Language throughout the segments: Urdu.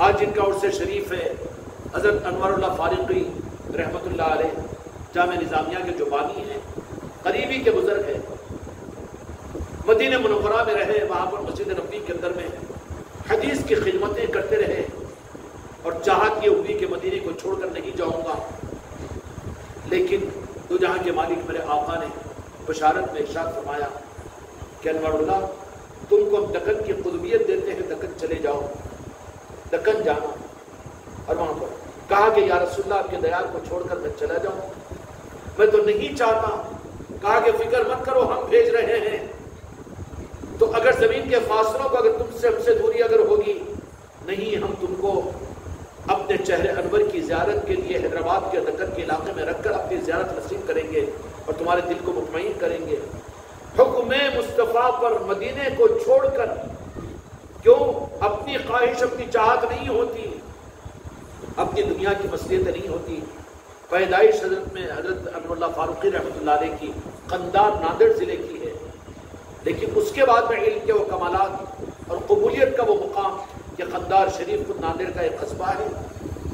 آج جن کا عرس شریف ہے حضرت انور اللہ فاروقی رحمۃ اللہ علیہ جامع نظامیہ کے جو بانی ہیں، قریبی کے بزرگ ہیں، مدینہ منورہ میں رہے، وہاں پر مسجد نبوی کے اندر میں حدیث کی خدمتیں کرتے رہے اور چاہت یہ ہوئی کہ مدینے کو چھوڑ کر نہیں جاؤں گا، لیکن دو جہاں کے مالک میرے آقا نے بشارت میں ارشاد فرمایا کہ انور اللہ تم کو ہم دکن کی قطبیت دیتے ہیں، دکن چلے جاؤ، دکن جانا۔ اور وہاں پر کہا کہ یا رسول اللہ آپ کے دیار کو چھوڑ کر میں چلا جاؤں، میں تو نہیں چاہتا۔ کہا کہ فکر مت کرو، ہم بھیج رہے ہیں، تو اگر زمین کے فاصلوں کو اگر تم سے ہم سے دوری اگر ہوگی نہیں، ہم تم کو اپنے چہرے انور کی زیارت کے لیے حیدرآباد کے دکن کے علاقے میں رکھ کر اپنی زیارت نصیب کریں گے اور تمہارے دل کو مطمئن کریں گے۔ حکم مصطفیٰ پر مدینے کو چھوڑ کر کیوں؟ اپنی خواہش اپنی چاہت نہیں ہوتی، اپنی دنیا کی مصلحتیں نہیں ہوتی۔ پیدائش حضرت میں حضرت انور اللہ فاروقی رحمۃ اللہ علیہ کی قندار ناندیڑ ضلع کی ہے، لیکن اس کے بعد میں علم کے وہ کمالات اور قبولیت کا وہ مقام کہ قندار شریف خود ناندیڑ کا ایک قصبہ ہے،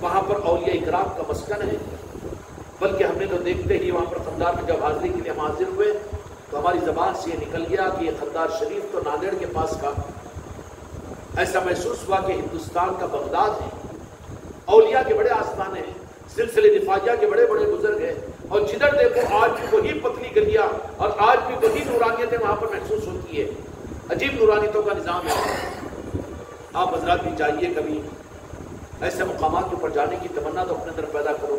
وہاں پر اولیاء اکرام کا مسکن ہے۔ بلکہ ہم نے تو دیکھتے ہی وہاں پر قندار میں جب حاضری کے لیے ہم حاضر ہوئے تو ہماری زبان سے یہ نکل گیا کہ یہ قندار شریف تو ناندیڑ کے پاس کا، ایسا محسوس ہوا کہ ہندوستان کا بغداد ہے۔ اولیاء کے بڑے آستانے ہیں، سلسلے دفاعیہ کے بڑے بڑے بزرگ ہیں، اور جدھر دیکھو آج بھی وہی پتلی گلیاں اور آج بھی وہی نورانیتیں وہاں پر محسوس ہوتی ہے۔ عجیب نورانیتوں کا نظام ہے۔ آپ حضرات بھی چاہیے کبھی ایسے مقامات کے اوپر جانے کی تمنا تو اپنے اندر پیدا کرو،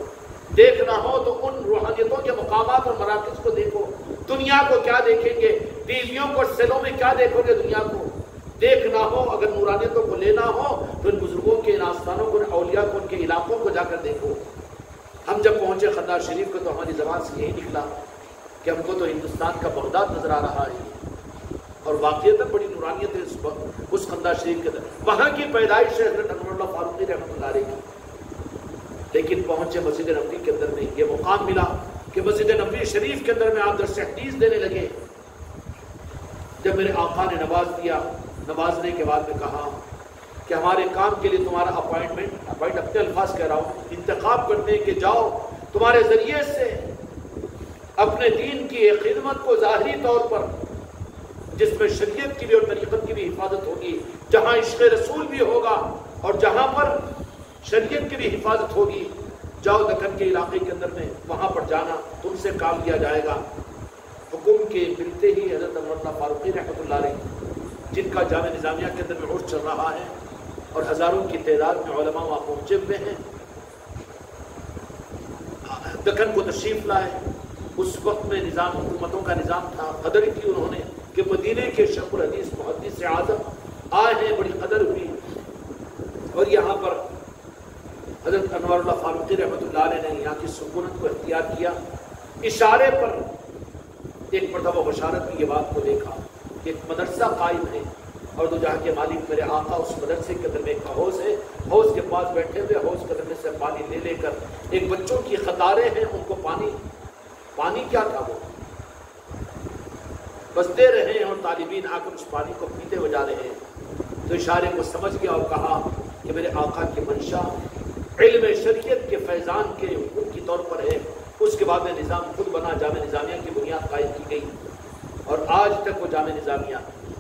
دیکھنا ہو تو ان روحانیتوں کے مقامات اور مراکز کو دیکھو۔ دنیا کو کیا دیکھیں گے؟ ٹی ویوں کو سیلوں میں کیا دیکھو گے؟ دنیا کو دیکھنا ہو، اگر نورانیتوں کو لینا ہو تو ان بزرگوں کے ان آستانوں کو، ان اولیاء کو، ان کے علاقوں کو جا کر دیکھو۔ ہم جب پہنچے قندار شریف کو تو ہماری زبان سے یہی نکلا کہ ہم کو تو ہندوستان کا بغداد نظر آ رہا ہے، اور واقعتاً بڑی نورانیت ہے اس قندار شریف کے اندر۔ وہاں کی پیدائش ہے حضرت انور اللہ فاروقی رحمۃ اللہ علیہ کی، لیکن پہنچے مسجد نبوی کے اندر میں یہ مقام ملا کہ مسجد نبوی شریف کے اندر میں آپ درس حدیث دینے لگے۔ جب میرے آقا نے نواز دیا، نوازنے کے بعد میں کہا کہ ہمارے کام کے لیے تمہارا اپوائنٹ اپنے الفاظ کہہ رہا ہوں، انتخاب کرتے ہیں کہ جاؤ تمہارے ذریعے سے اپنے دین کی ایک خدمت کو ظاہری طور پر، جس میں شریعت کی بھی اور طریقت کی بھی حفاظت ہوگی، جہاں عشق رسول بھی ہوگا اور جہاں پر شریعت کی بھی حفاظت ہوگی، جاؤ دکن کے علاقے کے اندر میں وہاں پر جانا، تم سے کام لیا جائے گا۔ حکم کے ملتے ہی حضرت انور اللہ فاروقی رحمۃ اللہ علیہ، جن کا جامع نظامیہ کے اندر میں عرس چل رہا ہے اور ہزاروں کی تعداد میں علماء وہاں پہنچے ہوئے ہیں، دکن کو تشریف لائے۔ اس وقت میں نظام حکومتوں کا نظام تھا، قدر کی انہوں نے کہ مدینے کے شیخ الحدیث محدث اعظم آئے ہیں، بڑی قدر ہوئی۔ اور یہاں پر حضرت انور اللہ فاروقی رحمۃ اللہ علیہ نے یہاں کی سکونت کو اختیار کیا۔ اشارے پر ایک مرتبہ بشارت میں یہ بات کو دیکھا کہ ایک مدرسہ قائم ہے اور دو جہاں کے مالک میرے آقا اس مدرسے کے اندر میں ایک حوض ہے، حوض کے پاس بیٹھے ہوئے حوض کے اندر سے پانی لے لے کر ایک بچوں کی قطاریں ہیں، ان کو پانی کیا تھا وہ بس دے رہے ہیں اور طالبین آ کر اس پانی کو پیتے ہوئے جا رہے ہیں۔ تو اشارے کو سمجھ گیا اور کہا کہ میرے آقا کی منشا علم شریعت کے فیضان کے حکم کی طور پر ہے۔ اس کے بعد میں نظام خود بنا، جامع نظامیہ کی بنیاد قائم کی گئی اور آج تک وہ جامع نظامیہ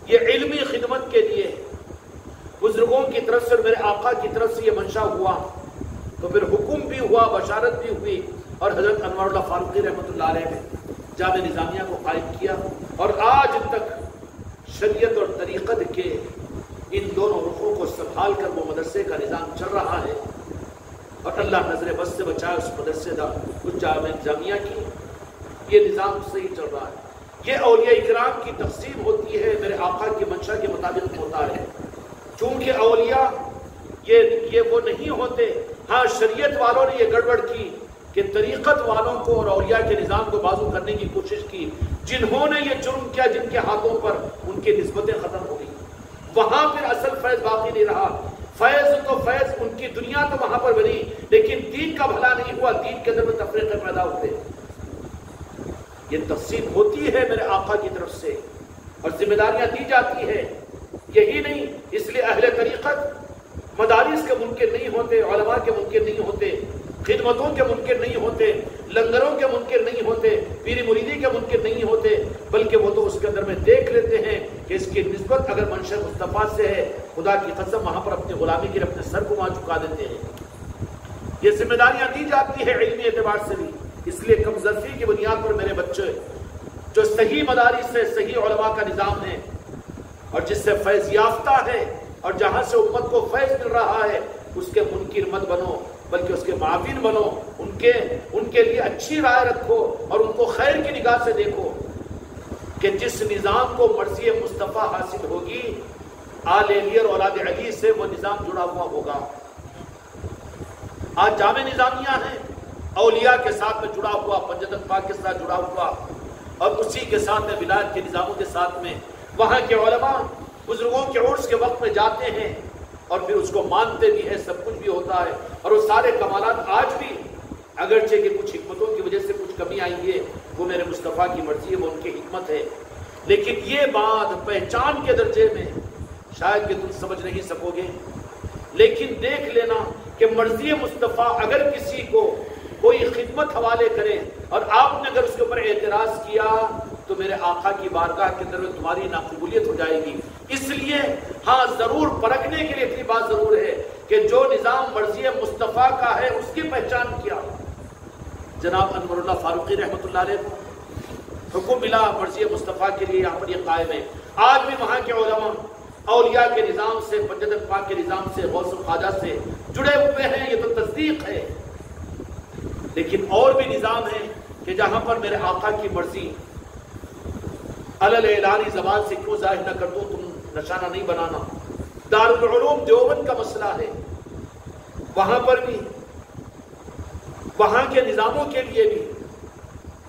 یہ علمی خدمت کے لیے بزرگوں کی طرف سے اور میرے آقا کی طرف سے یہ منشا ہوا تو پھر حکم بھی ہوا، بشارت بھی ہوئی، اور حضرت انور اللہ فاروقی رحمۃ اللہ علیہ نے جامع نظامیہ کو قائم کیا، اور آج تک شریعت اور طریقت کے ان دونوں رخوں کو سنبھال کر وہ مدرسے کا نظام چل رہا ہے، اور اللہ نظر بس سے بچائے اس مدرسے کا، اس جامع نظامیہ کی یہ نظام صحیح چل رہا ہے۔ یہ اولیاء اکرام کی تقسیم ہوتی ہے، میرے آقا کی منشا کے مطابق ہوتا ہے۔ چونکہ اولیاء یہ وہ نہیں ہوتے، ہاں شریعت والوں نے یہ گڑبڑ کی کہ طریقت والوں کو اور اولیاء کے نظام کو بازو کرنے کی کوشش کی، جنہوں نے یہ جرم کیا، جن کے ہاتھوں پر ان کی نسبتیں ختم ہو گئی، وہاں پھر اصل فیض باقی نہیں رہا۔ فیض ان کی دنیا تو وہاں پر بنی، لیکن دین کا بھلا نہیں ہوا، دین کے اندر میں تفریقے پیدا ہوتے۔ یہ تقسیم ہوتی ہے میرے آقا کی طرف سے اور ذمہ داریاں دی جاتی ہے، یہی نہیں، اس لیے اہل طریقت مدارس کے منکر نہیں ہوتے، علماء کے منکر نہیں ہوتے، خدمتوں کے منکر نہیں ہوتے، لنگروں کے منکر نہیں ہوتے، پیری مریدی کے منکر نہیں ہوتے، بلکہ وہ تو اس کے اندر میں دیکھ لیتے ہیں کہ اس کی نسبت اگر منشر مصطفیٰ سے ہے، خدا کی قسم وہاں پر اپنی غلامی کے لیے اپنے سر کو وہاں جھکا دیتے ہیں۔ یہ ذمہ داریاں دی جاتی ہے علمی اعتبار سے بھی، اس لیے کم ظرفی کی بنیاد پر میرے بچے جو صحیح مدارس سے صحیح علماء کا نظام ہے اور جس سے فیض یافتہ ہے اور جہاں سے امت کو فیض مل رہا ہے، اس کے منکر مت بنو بلکہ اس کے معاون بنو، ان کے لیے اچھی رائے رکھو اور ان کو خیر کی نگاہ سے دیکھو کہ جس نظام کو مرضی مصطفیٰ حاصل ہوگی، آل علی اور اولاد علی سے وہ نظام جڑا ہوا ہوگا۔ آج جامع نظامیہ ہیں، اولیاء کے ساتھ میں جڑا ہوا، پنجتن پاک کے ساتھ جڑا ہوا، اور اسی کے ساتھ میں ولایت کے نظاموں کے ساتھ میں وہاں کے علماء بزرگوں کے عرس کے وقت میں جاتے ہیں اور پھر اس کو مانتے بھی ہیں، سب کچھ بھی ہوتا ہے، اور وہ سارے کمالات آج بھی اگرچہ کہ کچھ حکمتوں کی وجہ سے کچھ کمی آئی ہے، وہ میرے مصطفیٰ کی مرضی ہے، وہ ان کی حکمت ہے، لیکن یہ بات پہچان کے درجے میں شاید کہ تم سمجھ نہیں سکو گے، لیکن دیکھ لینا کہ مرضی مصطفیٰ اگر کسی کو کوئی خدمت حوالے کرے اور آپ نے اگر اس کے اوپر اعتراض کیا تو میرے آقا کی بارگاہ کے اندر تمہاری ناقبولیت ہو جائے گی۔ اس لیے ہاں ضرور پرکھنے کے لیے اتنی بات ضرور ہے کہ جو نظام مرضی مصطفیٰ کا ہے اس کی پہچان کیا۔ جناب انور اللہ فاروقی رحمۃ اللہ علیہ کو حکم ملا مرضی مصطفیٰ کے لیے، یہاں پر یہ قائم ہے۔ آج بھی وہاں کے علماء اولیاء کے نظام سے، پنجتن پاک کے نظام سے، غوث الخواجہ سے جڑے ہوئے ہیں، یہ تو تصدیق ہے، لیکن اور بھی نظام ہے کہ جہاں پر میرے آقا کی مرضی اعلانی زبان سے کیوں ظاہر نہ کر دوں، تم نشانہ نہیں بنانا۔ دارالعلوم دیوبند کا مسئلہ ہے، وہاں پر بھی وہاں کے نظاموں کے لیے بھی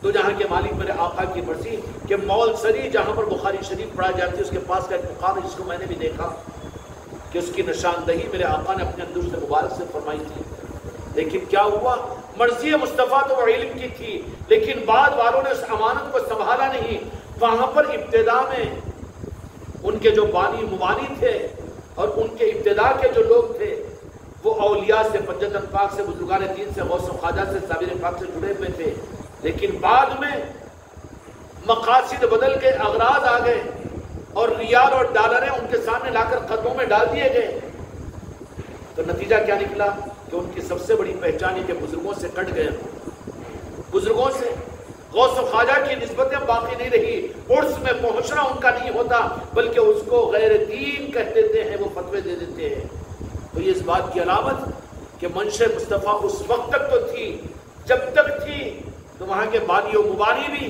تو جہاں کے مالک میرے آقا کی مرضی کہ مول سری جہاں پر بخاری شریف پڑھا جاتی ہے، اس کے پاس کا ایک مقام ہے جس کو میں نے بھی دیکھا کہ اس کی نشاندہی میرے آقا نے اپنے اندر سے مبارک سے فرمائی تھی، لیکن کیا ہوا، مرضی مصطفیٰ تو وہ علم کی تھی لیکن بعد والوں نے اس امانت کو سنبھالا نہیں۔ وہاں پر ابتدا میں ان کے جو بانی مبانی تھے اور ان کے ابتدا کے جو لوگ تھے وہ اولیاء سے، پنجتن پاک سے، بزرگان دین سے، غوث و خواجہ سے، صابر پاک سے جڑے ہوئے تھے، لیکن بعد میں مقاصد بدل کے اغراض آ گئے اور ریال اور ڈالریں ان کے سامنے لا کر قدموں میں ڈال دیے گئے، تو نتیجہ کیا نکلا کہ ان کی سب سے بڑی پہچان ہے کہ بزرگوں سے کٹ گئے، بزرگوں سے غوث و خواجہ کی نسبتیں باقی نہیں رہی، عرس میں پہنچنا ان کا نہیں ہوتا بلکہ اس کو غیر دین کہہ دیتے ہیں، وہ فتوے دے دیتے ہیں۔ تو یہ اس بات کی علامت کہ منشا مصطفیٰ اس وقت تک تو تھی، جب تک تھی تو وہاں کے بانی و مبانی بھی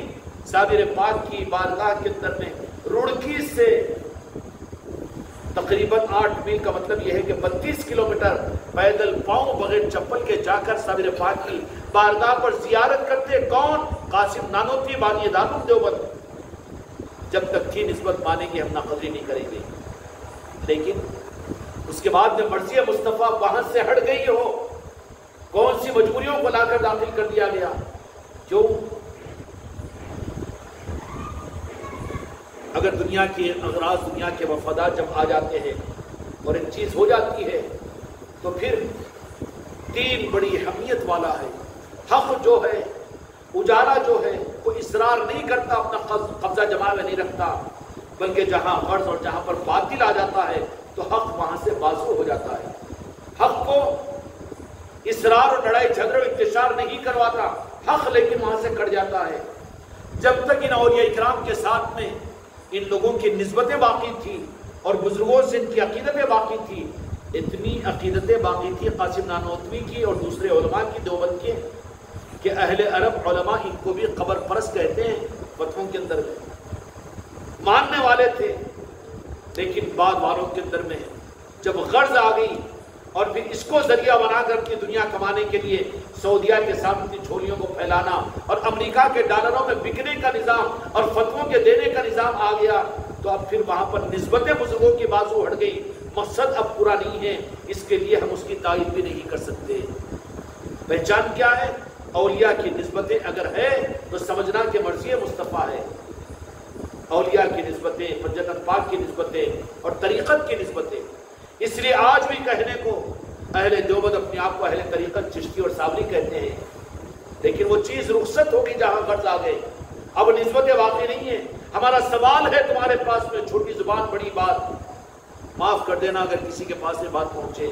صابر پاک کی بارگاہ کے اندر میں رڑکی سے تقریباً 8 میل کا مطلب یہ ہے کہ 32 کلومیٹر پیدل پاؤں بغیر چپل کے جا کر صابر پاک کی بارگاہ پر زیارت کرتے۔ کون؟ قاسم نانوتوی بانی دارالعلوم دیوبند۔ جب تک تھی نسبت مانیں گے، ہم ناقدری نہیں کریں گے، لیکن اس کے بعد میں مرضی مصطفیٰ وہاں سے ہٹ گئی ہو، کون سی مجبوریوں کو لا کر داخل کر دیا گیا؟ کیوں؟ اگر دنیا کے اغراض، دنیا کے مفادات جب آ جاتے ہیں اور ایک چیز ہو جاتی ہے تو پھر دین بڑی اہمیت والا ہے۔ حق جو ہے، اجالا جو ہے، وہ اصرار نہیں کرتا، اپنا قبضہ جما میں نہیں رکھتا، بلکہ جہاں غرض اور جہاں پر باطل آ جاتا ہے تو حق وہاں سے بازو ہو جاتا ہے۔ حق کو اصرار اور لڑائی جھگڑے و انتشار نہیں کرواتا حق، لیکن وہاں سے کٹ جاتا ہے۔ جب تک ان اولیاء اکرام کے ساتھ میں ان لوگوں کی نسبتیں باقی تھی اور بزرگوں سے ان کی عقیدتیں باقی تھی، اتنی عقیدتیں باقی تھی قاسم نانوتوی کی اور دوسرے علماء کی دیوبند کے کہ اہل عرب علماء ان کو بھی قبر پرست کہتے ہیں، فتووں کے اندر ماننے والے تھے، لیکن بعد والوں کے اندر میں جب غرض آ گئی اور پھر اس کو ذریعہ بنا کر کے دنیا کمانے کے لیے سعودیہ کے سامنے جھولیوں کو پھیلانا اور امریکہ کے ڈالروں میں بکنے کا نظام اور فتووں کے دینے کا نظام آ گیا، تو اب پھر وہاں پر نسبتیں بزرگوں کی بازو ہٹ گئی، مقصد اب پورا نہیں ہے، اس کے لیے ہم اس کی تائید بھی نہیں کر سکتے۔ پہچان کیا ہے؟ اولیاء کی نسبتیں اگر ہے تو سمجھنا کہ مرضی مصطفیٰ ہے۔ اولیاء کی نسبتیں، پنجتن پاک کی نسبتیں اور طریقت کی نسبتیں، اس لیے آج بھی کہنے کو اہل دیوبند اپنے آپ کو اہل طریقت چشتی اور ساولی کہتے ہیں، لیکن وہ چیز رخصت ہوگی جہاں غرض آ گئے، اب نسبت واقعی نہیں ہے۔ ہمارا سوال ہے تمہارے پاس میں، چھوٹی زبان بڑی بات، معاف کر دینا اگر کسی کے پاس میں بات پہنچے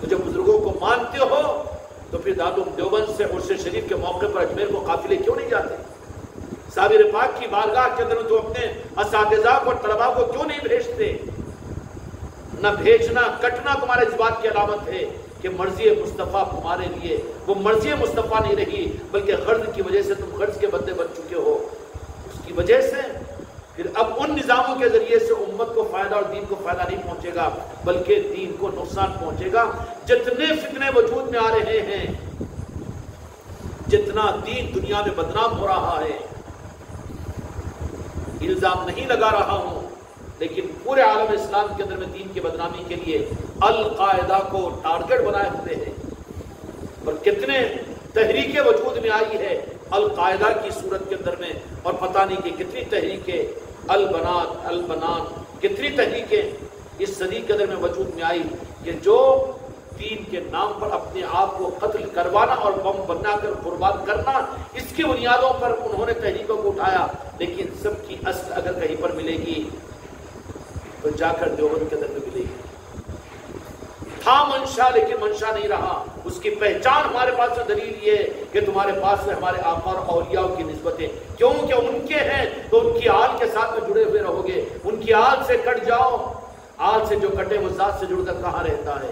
تو جب بزرگوں کو مانتے ہو تو پھر دارالعلوم دیوبند سے عرس شریف کے موقع پر اجمیر کو قافلے کیوں نہیں جاتے؟ صابر پاک کی بارگاہ کے اندر تو اپنے اساتذہ کو اور طلباء کو کیوں نہیں بھیجتے؟ نہ بھیجنا کٹنا تمہارے اس بات کی علامت ہے کہ مرضی مصطفیٰ تمہارے لیے وہ مرضی مصطفیٰ نہیں رہی، بلکہ غرض کی وجہ سے تم غرض کے بندے بن چکے ہو۔ اس کی وجہ سے پھر اب ان نظاموں کے ذریعے سے امت کو فائدہ اور دین کو فائدہ نہیں پہنچے گا، بلکہ دین کو نقصان پہنچے گا۔ جتنے فتنے وجود میں آ رہے ہیں، جتنا دین دنیا میں بدنام ہو رہا ہے، الزام نہیں لگا رہا ہوں، لیکن پورے عالم اسلام کے اندر میں دین کی بدنامی کے لیے القاعدہ کو ٹارگٹ بنائے ہوئے ہیں، اور کتنے تحریکیں وجود میں آئی ہے القاعدہ کی صورت کے اندر میں، اور پتہ نہیں کہ کتنی تحریکیں البنات البنان، کتنی تحریکیں اس صدی کے اندر میں وجود میں آئی کہ جو دین کے نام پر اپنے آپ کو قتل کروانا اور بم بنا کر قربان کرنا، اس کی بنیادوں پر انہوں نے تحریکوں کو اٹھایا، لیکن سب کی اصل اگر کہیں پر ملے گی تو جا کر دیوبند کے اندر میں ملے گی۔ تھا منشا لیکن منشا نہیں رہا، اس کی پہچان ہمارے پاس میں دلیل یہ ہے کہ تمہارے پاس میں ہمارے آقا اور اولیاء کی نسبتیں، کیونکہ ان کے ہیں تو ان کی آل کے ساتھ میں جڑے ہوئے رہو گے، ان کی آل سے کٹ جاؤ، آل سے جو کٹے وہ ذات سے جڑ کر کہاں رہتا ہے؟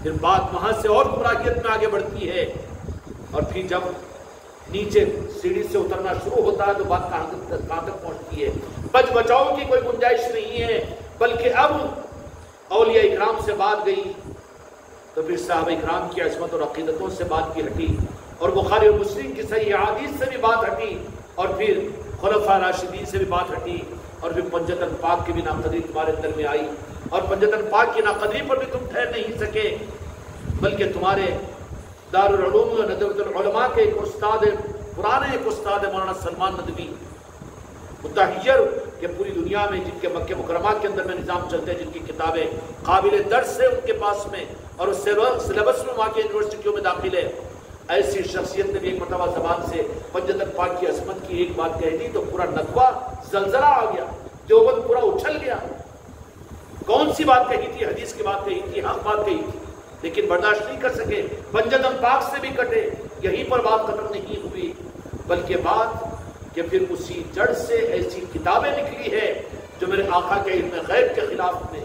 پھر بات وہاں سے اور گمراہیت میں آگے بڑھتی ہے، اور پھر جب نیچے سیڑھی سے اترنا شروع ہوتا ہے تو بات کہاں تک پہنچتی ہے؟ بچ بچاؤ کی کوئی گنجائش نہیں ہے، بلکہ اب اولیاء اکرام سے بات گئی تو پھر صحابہ اکرام کی عصمت اور عقیدتوں سے بات کی ہٹی، اور بخاری اور مسلم کی صحیح احادیث سے بھی بات ہٹی، اور پھر خلفاء راشدین سے بھی بات ہٹی، اور پھر پنجتن پاک کی بھی ناقدری تمہارے دل میں آئی، اور پنجتن پاک کی ناقدری پر بھی تم ٹھہر نہیں سکے، بلکہ تمہارے دارالعلوم و ندوۃ العلماء کے ایک استاد پرانے ایک استاد مولانا سلمان ندوی متحیر کہ پوری دنیا میں جن کے مکہ مکرمہ کے اندر میں نظام چلتے ہیں، جن کی کتابیں قابل درس ہے ان کے پاس میں، اور اس سلیبس میں واقع یونیورسٹیوں میں داخل ہے، ایسی شخصیت نے بھی ایک مرتبہ زبان سے پنجتن پاک کی عصمت کی ایک بات کہہ دی تو پورا ندوہ زلزلہ آ گیا، دیوبند پورا اچھل گیا۔ کون سی بات کہی تھی؟ حدیث کی بات کہی تھی، حق بات کہی تھی، لیکن برداشت نہیں کر سکے، پنجتن پاک سے بھی کٹے۔ یہیں پر بات ختم نہیں ہوئی، بلکہ بات کہ پھر اسی جڑ سے ایسی کتابیں نکلی ہے جو میرے آقا کے علم غیب کے خلاف میں،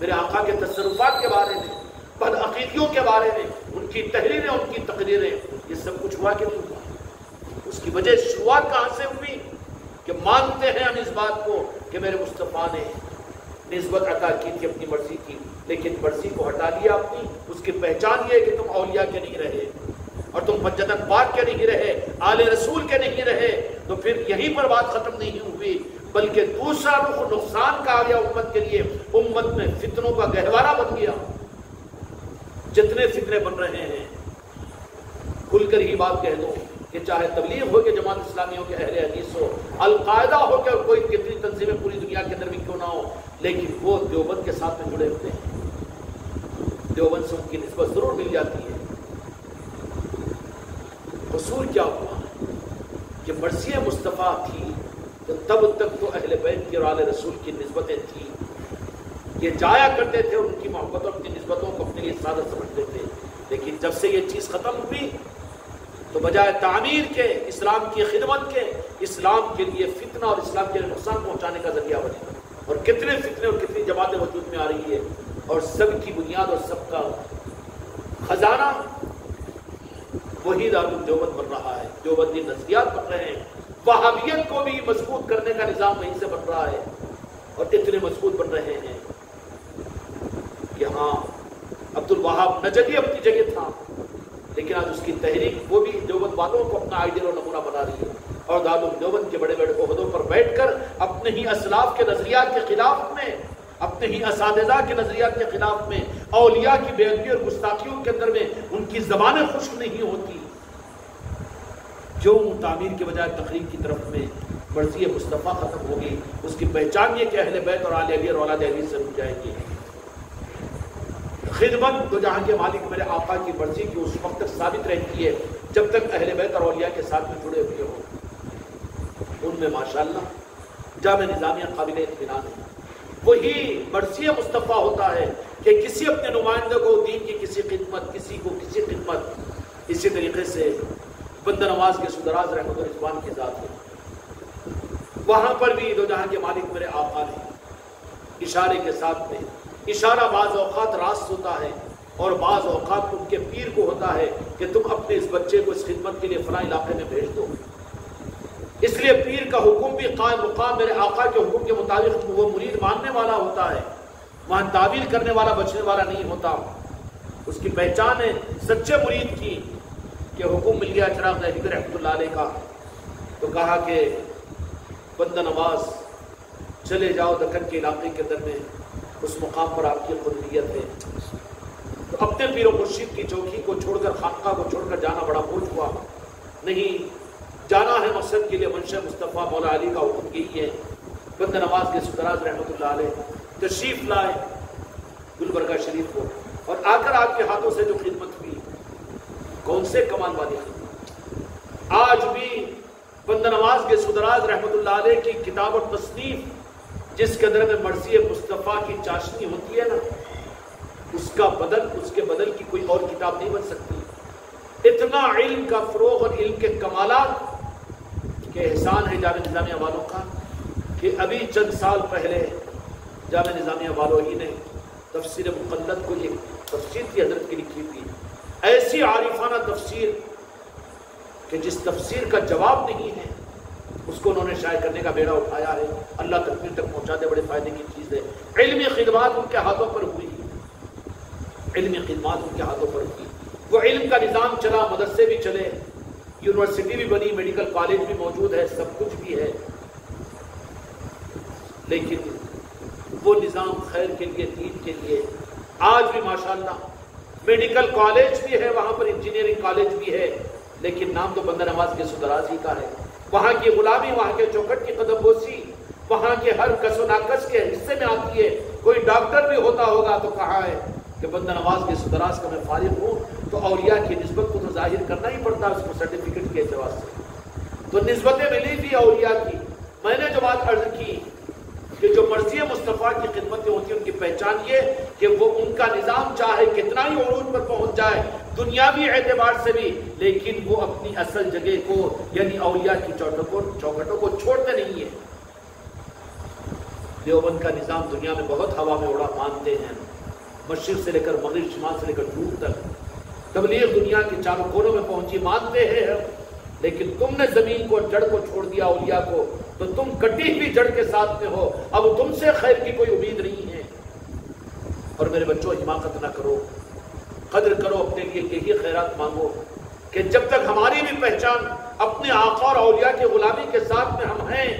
میرے آقا کے تصرفات کے بارے میں، بدعقیدیوں کے بارے میں، ان کی تحریریں، ان کی تقریریں، یہ سب کچھ ہوا کہ نہیں ہوا؟ اس کی وجہ شروعات کہاں سے ہوئی کہ مانتے ہیں ہم اس بات کو کہ میرے مصطفیٰ نے نسبت عطا کی تھی اپنی مرضی کی، لیکن مرضی کو ہٹا لیا اپنی۔ اس کی پہچان یہ ہے کہ تم اولیاء کے نہیں رہے، اور تم پنجتن پاک کے نہیں رہے، آل رسول کے نہیں رہے، تو پھر یہیں پر بات ختم نہیں ہوئی، بلکہ دوسرا رخ نقصان کا آ گیا امت کے لیے، امت میں فتنوں کا گہوارہ بن گیا۔ جتنے فتنے بن رہے ہیں، کھل کر ہی بات کہہ دو کہ چاہے تبلیغ ہو کہ جماعت اسلامی ہو کہ اہل حدیث ہو، القاعدہ ہو کہ کوئی کتنی تنظیمیں پوری دنیا کے اندر بھی کیوں نہ ہو، لیکن وہ دیوبند کے ساتھ میں جڑے ہوتے ہیں، دیوبند سے ان کی نسبت ضرور مل جاتی ہے۔ قصور کیا ہوا کہ مرضی مصطفیٰ تھی تو تب تک تو اہل بیت کی اور آل رسول کی نسبتیں تھیں، یہ جایا کرتے تھے، ان کی محبت اور اپنی نسبتوں کو اپنے لیے سادہ سمجھتے تھے، لیکن جب سے یہ چیز ختم ہوئی تو بجائے تعمیر کے، اسلام کی خدمت کے، اسلام کے لیے فتنہ اور اسلام کے لیے نقصان پہنچانے کا ذریعہ بنے، اور کتنے فتنے اور کتنی جماعتیں وجود میں آ رہی ہے، اور سب کی بنیاد اور سب کا خزانہ وہی دارالعلوم دیوبند بن رہا ہے، دیوبندی نظریات بن رہے ہیں، وہابیت کو بھی مضبوط کرنے کا نظام وہیں سے بن رہا ہے، اور اتنے مضبوط بن رہے ہیں کہ ہاں عبد الوہاب نجدی اپنی جگہ تھا، لیکن آج اس کی تحریک وہ بھی دیوبند والوں کو اپنا آئیڈیل اور نمونہ بنا رہی ہے، اور دارالعلوم دیوبند کے بڑے بڑے عہدوں پر بیٹھ کر اپنے ہی اسلاف کے نظریات کے خلاف میں، اپنے ہی اساتذہ کے نظریات کے خلاف میں، اولیاء کی بے ادبی اور گستاخیوں کے اندر میں ان کی زبانیں خشک نہیں ہوتی، جو تعمیر کے بجائے تقریر کی طرف میں مرضی مصطفیٰ ختم ہوگی، اس کی پہچان یہ کہ اہل بیت اور آل علی اور اولاد علی سے رک جائیں گے۔ خدمت دو جہاں کے مالک میرے آقا کی مرضی کی اس وقت تک ثابت رہتی ہے جب تک اہل بیت اور اولیاء کے ساتھ میں جڑے ہوئے ہوں۔ ان میں ماشاءاللہ جامع نظامیہ قابل اطمینان ہے۔ وہی مرضی مصطفیٰ ہوتا ہے کہ کسی اپنے نمائندے کو دین کی کسی خدمت، کسی کو کسی خدمت۔ اسی طریقے سے بندہ نواز کے سدراز رحمت و رضوان کی ذات ہے، وہاں پر بھی دو جہاں کے مالک میرے آقا نے اشارے کے ساتھ میں، اشارہ بعض اوقات راست ہوتا ہے اور بعض اوقات ان کے پیر کو ہوتا ہے کہ تم اپنے اس بچے کو اس خدمت کے لیے فلاں علاقے میں بھیج دو۔ اس لیے پیر کا حکم بھی قائم مقام میرے آقا کے حکم کے مطابق وہ مرید ماننے والا ہوتا ہے، وہاں تعویل کرنے والا بچنے والا نہیں ہوتا۔ اس کی پہچان ہے سچے مرید کی کہ حکم مل گیا چراغ دہلوی رحمۃ اللہ علیہ کا، تو کہا کہ بندہ نواز چلے جاؤ دکن کے علاقے کے اندر میں، اس مقام پر آپ کی قدریت ہے۔ تو اپنے پیر و مرشد کی چوکی کو چھوڑ کر، خانقاہ کو چھوڑ کر جانا بڑا بوجھ ہوا، نہیں جانا ہے مقصد کے لیے، منشا مصطفیٰ مولا علی کا حکم یہی ہے۔ بندہ نواز کے سدراز رحمۃ اللہ علیہ تشریف لائے گلبرگہ شریف کو، اور آ کر آپ کے ہاتھوں سے جو خدمت ہوئی، کون سے کمال والی خدمت۔ آج بھی بندہ نواز کے سدراز رحمۃ اللہ علیہ کی کتاب اور تصنیف جس کے اندر میں مرضی مصطفیٰ کی چاشنی ہوتی ہے نا، اس کے بدل کی کوئی اور کتاب نہیں بن سکتی۔ اتنا علم کا فروغ اور علم کے کمالات کے احسان ہے جامع نظامیہ والوں کا کہ ابھی چند سال پہلے جامع نظامیہ والوں ہی نے تفسیر مقلد کو ایک تفسیر کی حضرت کی لکھی تھی، ایسی عارفانہ تفسیر کہ جس تفسیر کا جواب نہیں ہے اس کو انہوں نے شائع کرنے کا بیڑا اٹھایا ہے۔ اللہ تکمیل تک پہنچا دے، بڑے فائدے کی چیز ہے۔ علمی خدمات ان کے ہاتھوں پر ہوئی، علمی خدمات ان کے ہاتھوں پر ہوئی، وہ علم کا نظام چلا، مدرسے بھی چلے، یونیورسٹی بھی بنی، میڈیکل کالج بھی موجود ہے، سب کچھ بھی ہے، لیکن وہ نظام خیر کے لیے، دین کے لیے آج بھی ماشاءاللہ میڈیکل کالج بھی ہے، وہاں پر انجینئرنگ کالج بھی ہے، لیکن نام تو بندہ نواز کے سدراز ہی کا ہے۔ وہاں کی غلامی، وہاں کے چوکھٹ کی قدم بوسی، وہاں کے ہر کس و ناقص کے حصے میں آتی ہے۔ کوئی ڈاکٹر بھی ہوتا ہوگا تو کہا ہے کہ بندہ نواز کے سدراز کا میں فارغ ہوں تو اولیاء کی نسبت کو تو ظاہر کرنا ہی پڑتا ہے اس کو سرٹیفکیٹ کے اعتبار سے، تو نسبتیں ملی تھی اولیاء کی۔ میں نے جو بات عرض کی کہ جو مرضی مصطفیٰ کی خدمتیں ہوتی ہیں ان کی پہچان یہ کہ وہ ان کا نظام چاہے کتنا ہی عروج پر پہنچ جائے دنیاوی اعتبار سے بھی، لیکن وہ اپنی اصل جگہ کو یعنی اولیاء کی چوکھٹوں کو چھوڑتے نہیں ہیں۔ دیوبند کا نظام دنیا میں بہت ہوا میں اڑا، مانتے ہیں، مشرق سے لے کر مغرب، شمال سے لے کر جنوب تک تبلیغ دنیا کے چاروں کونوں میں پہنچی، مانتے ہیں ہم، لیکن تم نے زمین کو، جڑ کو چھوڑ دیا اولیاء کو، تو تم کٹی ہوئی جڑ کے ساتھ میں ہو، اب تم سے خیر کی کوئی امید نہیں ہے۔ اور میرے بچوں حماقت نہ کرو، قدر کرو اپنے لیے، یہی خیرات مانگو کہ جب تک ہماری بھی پہچان اپنے آقا اور اولیاء کی غلامی کے ساتھ میں ہم ہیں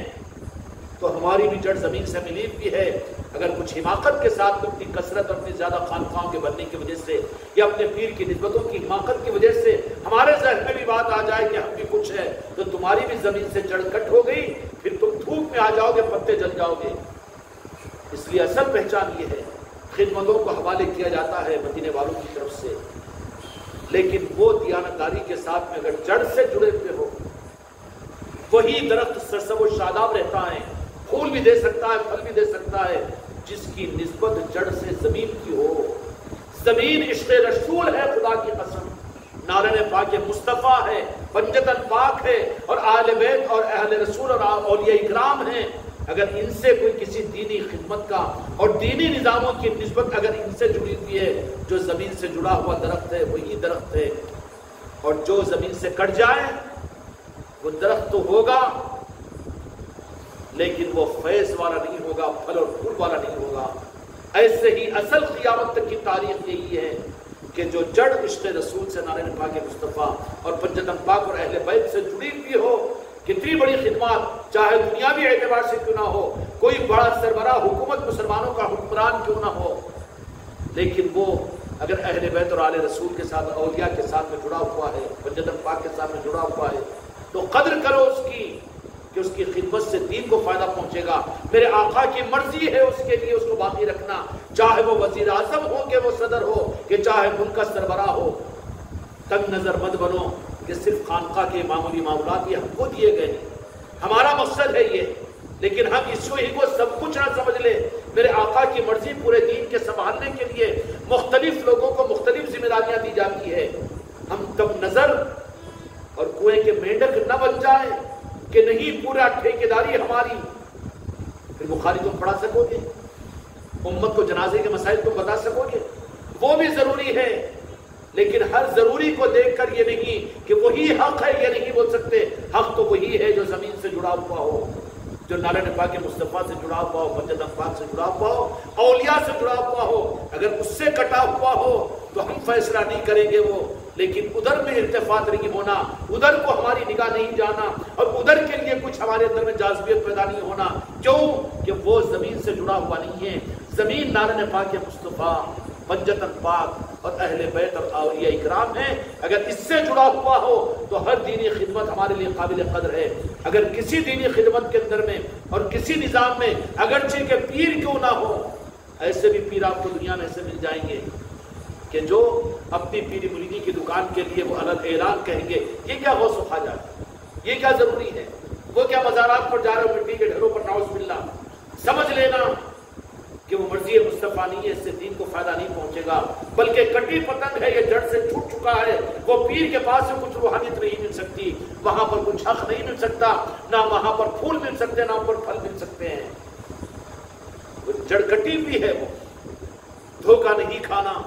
تو ہماری بھی جڑ زمین سے ملی ہوئی ہے۔ اگر کچھ حماقت کے ساتھ اپنی کثرت اور اپنی زیادہ خانقاہوں کے بننے کی وجہ سے یا اپنے پیر کی نسبتوں کی حماقت کی وجہ سے ہمارے ذہن میں بھی بات آ جائے کہ ہم بھی کچھ ہے، تو تمہاری بھی زمین سے جڑ کٹ ہو گئی، پھر تم دھوپ میں آ جاؤ گے، پتے جل جاؤ گے۔ اس لیے اصل پہچان یہ ہے، خدمتوں کو حوالے کیا جاتا ہے مدینے والوں کی طرف سے، لیکن وہ دیانتداری کے ساتھ میں اگر جڑ سے جڑے ہوئے ہو، وہی درخت سرسبز و شاداب رہتا ہے، پھول بھی دے سکتا ہے، پھل بھی دے سکتا ہے، جس کی نسبت جڑ سے زمین کی ہو۔ زمین عشق رسول ہے، خدا کی قسم، نارن پاک مصطفیٰ ہے، پنجتن پاک ہے، اور آل بیت اور اہل رسول اور اولیاء اکرام ہیں۔ اگر ان سے کوئی کسی دینی خدمت کا اور دینی نظاموں کی نسبت اگر ان سے جڑی ہوئی ہے، جو زمین سے جڑا ہوا درخت ہے وہی درخت ہے، اور جو زمین سے کٹ جائے وہ درخت تو ہوگا لیکن وہ فیض والا نہیں ہوگا، پھل اور پھول والا نہیں ہوگا۔ ایسے ہی اصل قیامت تک کی تاریخ یہی ہے کہ جو جڑ عشق رسول سے، نارن پاک مصطفیٰ اور پنجتن پاک اور اہل بیت سے جڑی ہوئی ہو، کتنی بڑی خدمات چاہے دنیاوی اعتبار سے کیوں نہ ہو، کوئی بڑا سربراہ حکومت مسلمانوں کا حکمران کیوں نہ ہو، لیکن وہ اگر اہل بیت اور آل رسول کے ساتھ، اولیاء کے ساتھ میں جڑا ہوا ہے، پنجتن پاک کے ساتھ میں جڑا ہوا ہے، تو قدر کرو اس کی، کہ اس کی خدمت سے دین کو فائدہ پہنچے گا. میرے آقا کی مرضی ہے اس کے لیے اس کو باقی رکھنا، چاہے وہ وزیر اعظم ہو کہ وہ صدر ہو کہ چاہے ملک کا سربراہ ہو. تنگ نظر مت بنو کہ صرف خانقاہ کے معمولی معاملات یہ ہم کو دیے گئے ہیں، ہمارا مقصد ہے یہ، لیکن ہم اس کو سب کچھ نہ سمجھ لیں. میرے آقا کی مرضی پورے دین کے سنبھالنے کے لیے مختلف لوگوں کو مختلف ذمہ داریاں دی جاتی ہے. ہم تب نظر اور کنویں کے مینڈک نہ بن جائیں کہ نہیں پورا ٹھیکیداری ہماری. پھر بخاری تم پڑھا سکو گے، امت کو جنازے کے مسائل تم بتا سکو گے، وہ بھی ضروری ہے، لیکن ہر ضروری کو دیکھ کر یہ نہیں کہ وہی حق ہے یہ نہیں بول سکتے. حق تو وہی ہے جو زمین سے جڑا ہوا ہو، جو نالے پاک مصطفیٰ سے جڑا ہوا ہو، مسجد پاک سے جڑا ہوا ہو، اولیاء سے جڑا ہوا ہو. اگر اس سے کٹا ہوا ہو تو ہم فیصلہ نہیں کریں گے وہ، لیکن ادھر میں التفات نہیں ہونا، ادھر کو ہماری نگاہ نہیں جانا، اور ادھر کے لیے کچھ ہمارے اندر میں جاذبیت پیدا نہیں ہونا. کیوں کہ وہ زمین سے جڑا ہوا نہیں ہے. زمین نالے پاک مصطفیٰ، مسجد پاک اور اہل بیت اور اولیاء اکرام ہیں. اگر اس سے جڑا ہوا ہو تو ہر دینی خدمت ہمارے لیے قابل قدر ہے. اگر کسی دینی خدمت کے اندر میں اور کسی نظام میں اگرچہ کہ پیر کیوں نہ ہو، ایسے بھی پیر آپ کو دنیا میں ایسے مل جائیں گے کہ جو اپنی پیری مریدی کی دکان کے لیے وہ الگ اعلان کہیں گے یہ کیا غوث و خواجہ ہے، یہ کیا ضروری ہے، وہ کیا مزارات پر جا رہے ہو مٹی کے ڈھیروں پر، نعوذ باللہ. سمجھ لینا کہ وہ مرضی مصطفیٰ نہیں ہے، اس سے دین کو فائدہ نہیں پہنچے گا، بلکہ کٹی پتنگ ہے، یہ جڑ سے چھوٹ چکا ہے. وہ پیر کے پاس سے کچھ روحانیت نہیں مل سکتی، وہاں پر کچھ حق نہیں مل سکتا، نہ وہاں پر پھول مل سکتے نہ اوپر پھل مل سکتے ہیں. وہ جڑ کٹی بھی ہے. وہ دھوکہ نہیں کھانا.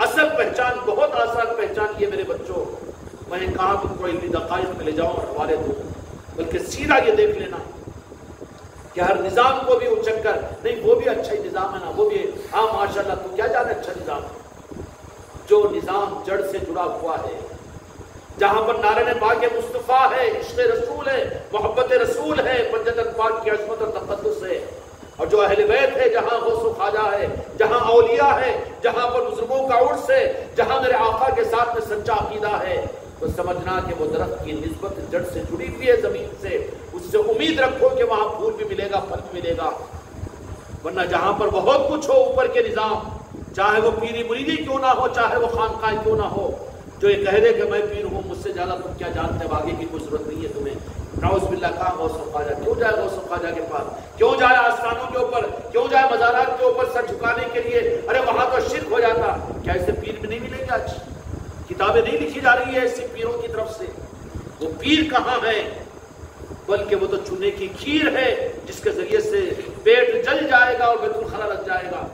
اصل پہچان بہت آسان پہچان یہ میرے بچوں، میں کہاں تم کو علمی دقائق میں لے جاؤں اور حوالے دوں، بلکہ سیدھا یہ دیکھ لینا کہ ہر نظام کو بھی اچک کر نہیں وہ بھی اچھا ہی نظام ہے نا، وہ بھی ہاں ماشاءاللہ تو کیا جانے اچھا نظام ہے. جو نظام جڑ سے جڑا ہوا ہے، جہاں پر نعرہ پاک مصطفیٰ ہے، عشق رسول ہے، محبت رسول ہے، مسجد پاک کی عظمت اور تقدس ہے، اور جو اہل بیت ہے، جہاں غوث و خواجہ ہے، جہاں اولیاء ہے، جہاں پر بزرگوں کا عرس ہے، جہاں میرے آقا کے ساتھ میں سچا عقیدہ ہے، تو سمجھنا کہ وہ درخت کی نسبت جڑ سے جڑی ہوئی ہے زمین سے. اس سے امید رکھو کہ وہاں پھول بھی ملے گا، پھل بھی ملے گا. ورنہ جہاں پر بہت کچھ ہو اوپر کے نظام، چاہے وہ پیری مریدی کیوں نہ ہو، چاہے وہ خانقاہ کیوں نہ ہو، جو یہ کہہ دے کہ میں پیر ہوں، مجھ سے زیادہ تم کیا جانتے ہیں، آگے کی کوئی ضرورت نہیں ہے تمہیں. نعوذ باللہ. کہاں غوث و خواجہ؟ کیوں جائے غوث و خواجہ کے پاس؟ کیوں جائے آستانوں کے اوپر؟ کیوں جائے مزارات کے اوپر سر جھکانے کے لیے؟ ارے وہاں تو شرک ہو جاتا. کیا ایسے پیر بھی نہیں ملیں گے؟ آج کتابیں نہیں لکھی جا رہی ہے ایسی پیروں کی طرف سے؟ وہ پیر کہاں ہیں؟ بلکہ وہ تو چونے کی کھیر ہے جس کے ذریعے سے پیٹ جل جائے گا اور بیت الخلا لگ جائے گا.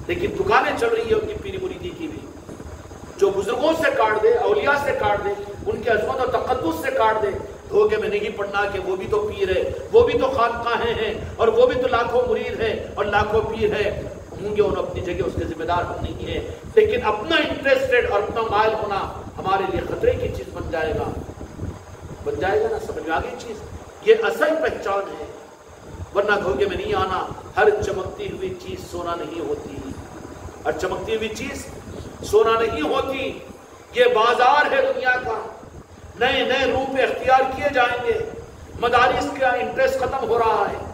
لیکن دکانیں چل رہی ہے ان کی پیری مریدی کی بھی. جو بزرگوں سے کاٹ دے، اولیاء سے کاٹ دے، ان کے عظمت اور تقدس سے کاٹ دے. دھوکے میں نہیں پڑنا کہ وہ بھی تو پیر ہے، وہ بھی تو خانقاہیں ہیں، اور وہ بھی تو لاکھوں مرید ہیں اور لاکھوں پیر ہیں. ہوں گے ان اپنی جگہ، اس کے ذمہ دار ہم نہیں ہیں، لیکن اپنا انٹرسٹڈ اور اپنا مائل ہونا ہمارے لیے خطرے کی چیز بن جائے گا. بن جائے گا نا؟ سمجھ میں آگئی چیز؟ یہ اصل پہچان ہے. ورنہ دھوکے میں نہیں آنا. ہر چمکتی ہوئی چیز سونا نہیں ہوتی، ہر چمکتی ہوئی چیز سونا نہیں ہوتی. یہ بازار ہے دنیا کا، نئے نئے روپ اختیار کیے جائیں گے. مدارس کا انٹرسٹ ختم ہو رہا ہے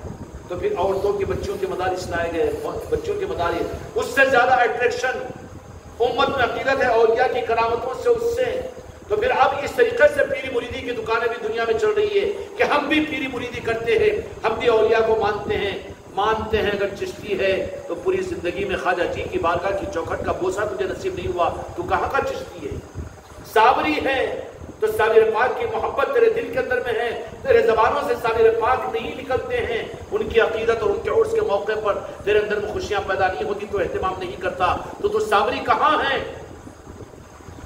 تو پھر عورتوں کے بچوں کے مدارس لائے گئے، بچوں کے مدارس. اس سے زیادہ اٹریکشن امت میں عقیدت ہے اولیاء کی کرامتوں سے، اس سے. تو پھر اب اس طریقے سے پیری مریدی کی دکانیں بھی دنیا میں چل رہی ہے کہ ہم بھی پیری مریدی کرتے ہیں، ہم بھی اولیاء کو مانتے ہیں. اگر چشتی ہے تو پوری زندگی میں خواجہ جی کی بارگاہ کی چوکھٹ کا بوسہ تجھے نصیب نہیں ہوا، تو کہاں کا چشتی ہے؟ صابری ہے تو صابر پاک کی محبت تیرے دل کے اندر میں ہے. تیرے زبانوں سے صابر پاک نہیں نکلتے ہیں، ان کی عقیدت اور ان کے عرس کے موقع پر تیرے اندر میں خوشیاں پیدا نہیں ہوتی، تو اہتمام نہیں کرتا. تو صابری کہاں ہے؟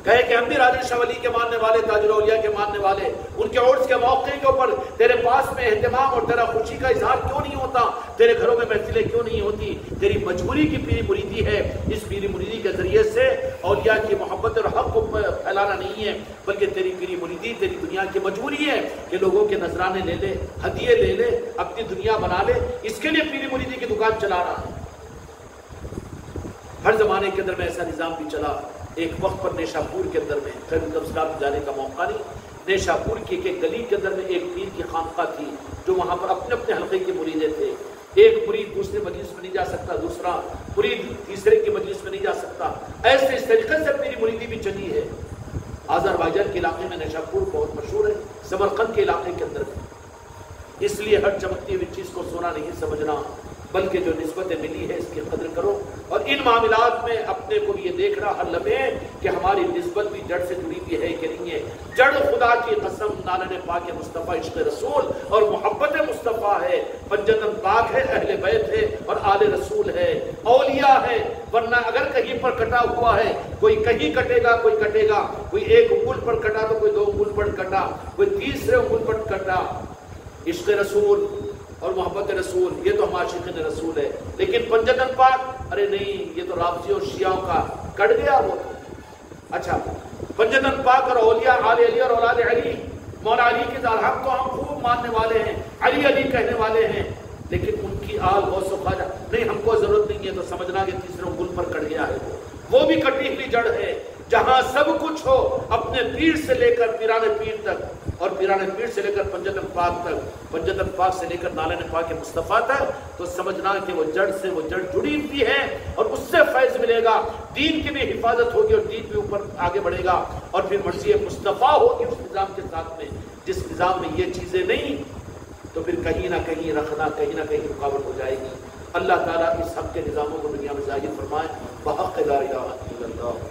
کہے کہ ہم بھی راجہ شاہ ولی کے ماننے والے، تاج الاولیاء کے ماننے والے، ان کے عرس کے موقع کے اوپر تیرے پاس میں اہتمام اور تیرا خوشی کا اظہار کیوں نہیں ہوتا؟ تیرے گھروں میں محفلیں کیوں نہیں ہوتی؟ تیری مجبوری کی پیری مریدی ہے. اس پیری مریدی کے ذریعے سے اولیاء کی محبت اور حق کو پھیلانا نہیں ہے، بلکہ تیری پیری مریدی تیری دنیا کی مجبوری ہے کہ لوگوں کے نذرانے لے لے، ہدیے لے لے، اپنی دنیا بنا لے. اس کے لیے پیری مریدی کی دکان چلا رہا ہے. ہر زمانے کے اندر میں ایسا نظام بھی چلا. ایک وقت پر نیشا پور کے اندر میں خیر تبصرات جانے کا موقع نہیں، نیشاپور کی ایک گلی کے اندر میں ایک پیر کی خانقاہ تھی جو وہاں پر اپنے اپنے حلقے کے مریدے تھے. ایک مرید دوسرے مجلس میں نہیں جا سکتا, دوسرا مرید تیسرے کی مجلس میں نہیں جا سکتا. ایسے اس طریقے سے میری مریدی بھی چلی ہے. آذربائیجان کے علاقے میں نیشاپور بہت مشہور ہے, سمرقند کے علاقے کے اندر ہے. اس لیے ہر چمکتی ہوئی چیز کو سونا نہیں سمجھنا, بلکہ جو نسبتیں ملی ہے اس کی قدر کرو. اور ان معاملات میں اپنے کو بھی یہ دیکھنا ہر لمحے کہ ہماری نسبت بھی جڑ سے جڑی ہوئی ہے کہ نہیں ہے. جڑ خدا کی قسم نالن پاک مصطفیٰ عشق رسول اور محبت مصطفیٰ ہے, پنجتن پاک ہے, اہل بیت ہے اور آل رسول ہے, اولیاء ہے. ورنہ اگر کہیں پر کٹا ہوا ہے, کوئی کہیں کٹے گا, کوئی کٹے گا, کوئی ایک انگل پر کٹا تو کوئی 2 انگل پر کٹا, کوئی تیسرے انگل پر کٹا. عشق رسول اور محبت رسول یہ تو ہم عاشقین رسول ہے. لیکن پنجتن پاک, ارے نہیں, یہ تو رافضی اور شیعوں کا کٹ گیا وہ تو. اچھا, پنجتن پاک اور اولیاء آل علی اور اولاد علی, مولا علی کے حق تو ہم خوب ماننے والے ہیں, علی علی کہنے والے ہیں, لیکن ان کی آل غوث و خواجہ نہیں, ہم کو ضرورت نہیں ہے تو سمجھنا کہ تیسرے انگل پر کٹ گیا ہے. وہ بھی کٹی ہوئی جڑ ہے. جہاں سب کچھ ہو, اپنے پیر سے لے کر پیران پیر تک, اور پیران پیر سے لے کر پنجتن پاک تک, پنجتن پاک سے لے کر نالن پاک مصطفیٰ تک, تو سمجھنا کہ وہ جڑ سے وہ جڑ جڑی ہوئی ہے اور اس سے فیض ملے گا. دین کی بھی حفاظت ہوگی اور دین بھی اوپر آگے بڑھے گا. اور پھر مرضی مصطفیٰ ہوگی اس نظام کے ساتھ میں. جس نظام میں یہ چیزیں نہیں تو پھر کہیں نہ کہیں رکھنا, کہیں نہ کہیں رکاوٹ ہو جائے گی. اللہ تعالیٰ اس حق کے نظاموں کو دنیا میں ظاہر فرمائے. بحق لا الہ الا اللہ.